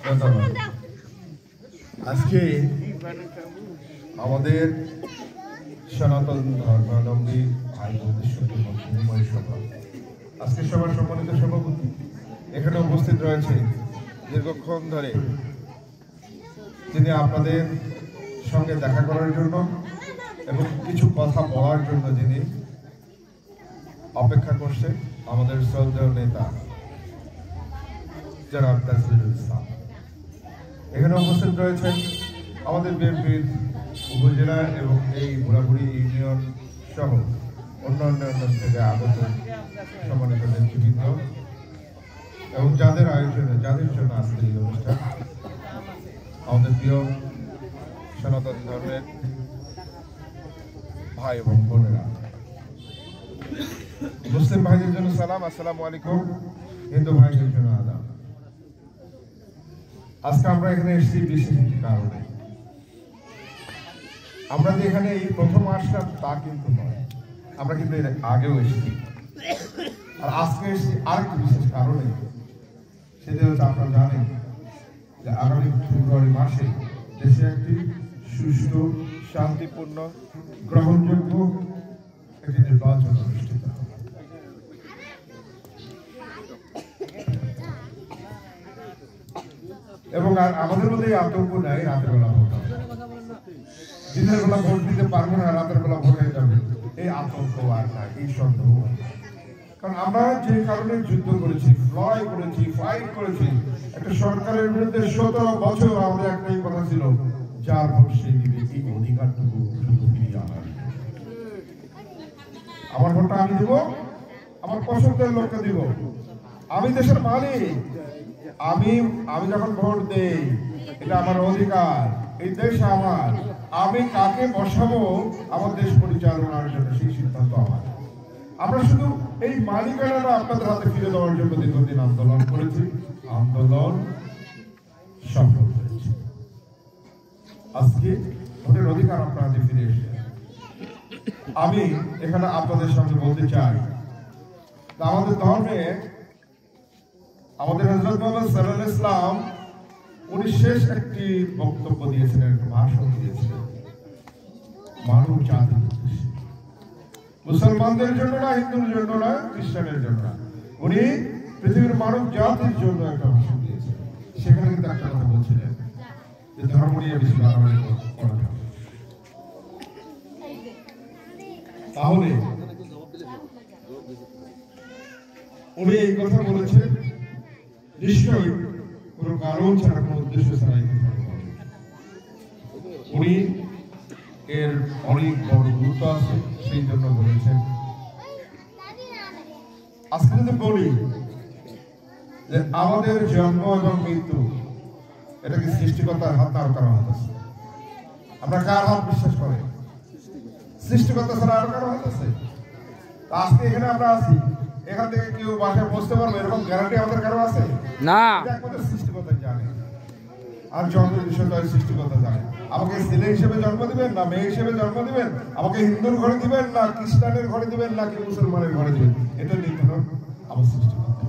ধন্যবাদ। আজকে আমাদের সনাতন ধর্মাবলম্বী ভাই বোনদের সঙ্গে বিনিময় সভা। আজকে সবার সম্মানিত সভাপতি এখানে উপস্থিত রয়েছে, দীর্ঘক্ষণ ধরে তিনি আপনাদের সঙ্গে দেখা করার জন্য এবং কিছু কথা বলার জন্য যিনি অপেক্ষা করছে, আমাদের শ্রদ্ধেয় নেতা জনাব তাজুলুল ইসলাম। এখানে উপস্থিত রয়েছেন আমাদের বিএনপির উপজেলা এবং এই বুড়াবুড়ি ইউনিয়ন সহ অন্যান্য থেকে আগত সম্মানিত নেতৃবৃন্দ এবং যাদের জন্য আজকে এই অনুষ্ঠান, আমাদের প্রিয় সনাতন ধর্মের ভাই এবং বোনেরা, মুসলিম ভাইদের জন্য সালাম, আসসালামু আলাইকুম। হিন্দু ভাইদের জন্য আদাব। আজকে আমরা এখানে এসেছি বিশেষ একটি কারণে। আমরা যে এখানে এই প্রথম আসলাম তা কিন্তু নয়, আমরা কিন্তু এর আগেও এসেছি। আর আজকে এসেছি আরেকটি বিশেষ কারণে, সেটা হচ্ছে আপনারা জানেন যে আগামী ফেব্রুয়ারি মাসে দেশে একটি সুষ্ঠু, শান্তিপূর্ণ, গ্রহণযোগ্য একটি নির্বাচন অনুষ্ঠিত হবে। এবং আর আমাদের মধ্যে এই আতঙ্ক নাই রাতের বেলা ভোট হবে, দিনের বেলা ভোট দিতে পারবো না, রাতের বেলা ভোট হয়ে যাবে, এই আতঙ্ক আর নাই, এই সন্দেহ। কারণ আমরা যে কারণে যুদ্ধ করেছি, লড়াই করেছি, ফাইট করেছি একটা সরকারের বিরুদ্ধে 17 বছর, আমাদের একটাই কথা ছিল, যার ভোট সে দিবে, এই অধিকারটুকু শুধু ফিরিয়ে আনার। আমার ভোটটা আমি দিব, আমার পছন্দের লোককে দিব। আমি দেশের মালিক, আমি যখন ভোট দেই এটা আমার অধিকার, এই দেশ আমার, আমি কাকে বসাবো আমার দেশ পরিচালনার জন্য সেই সিদ্ধান্ত আমার। আমরা শুধু এই মালিকানাটা আপনাদের হাতে ফিরে দেওয়ার জন্য দীর্ঘদিন আন্দোলন করেছি, আন্দোলন সফল হয়েছে। আজকে ভোটের অধিকার আপনার হাতে ফিরে এসে আমি এখানে আপনাদের সামনে বলতে চাই, আমাদের ধর্মে আমাদের হযরত মুহাম্মদ সাল্লাল্লাহু আলাইহি ওয়াসাল্লাম উনি শেষ একটি বক্তব্য দিয়েছিলেন, একটা ভাষণ দিয়েছিলেন মানব জাতির উদ্দেশ্যে, মুসলমানদের জন্য না, হিন্দুর জন্য না, খ্রিস্টানের জন্য না, উনি পৃথিবীর মানব জাতির জন্য একটা ভাষণ দিয়েছিলেন। সেখানে কিন্তু একটা কথা বলছিলেন যে ধর্ম নিয়ে বেশি বাড়াবাড়ি করা যাবে। তাহলে উনি এই কথা বলেছেন নিশ্চয়ই কোনো কারণ ছাড়া, কোনো উদ্দেশ্য ছাড়াই। উনি এর অনেক বড় গুরুত্ব আছে, সেই জন্য বলেছেন। আজকে যদি বলি যে আমাদের জন্ম এবং মৃত্যু এটা কি সৃষ্টিকর্তার হাত না কারো হাত আছে? আমরা কার হাত বিশ্বাস করি? সৃষ্টিকর্তা ছাড়া আরো কারো হাত আছে? আজকে এখানে আমরা আছি, এখান থেকে কেউ বাসায় বসতে পারবে এরকম গ্যারান্টি আমাদের কারো আছে না? একমাত্র সৃষ্টিকর্তা জানে। আর জন্মের বিষয়টা সৃষ্টিকর্তা জানে। আমাকে ছেলে হিসেবে জন্ম দিবেন না মেয়ে হিসেবে জন্ম দিবেন, আমাকে হিন্দুর ঘরে দিবেন না খ্রিস্টানের ঘরে দিবেন না কি মুসলমানের ঘরে দিবেন, এটা নির্ধারণ আমার সৃষ্টিকর্তা।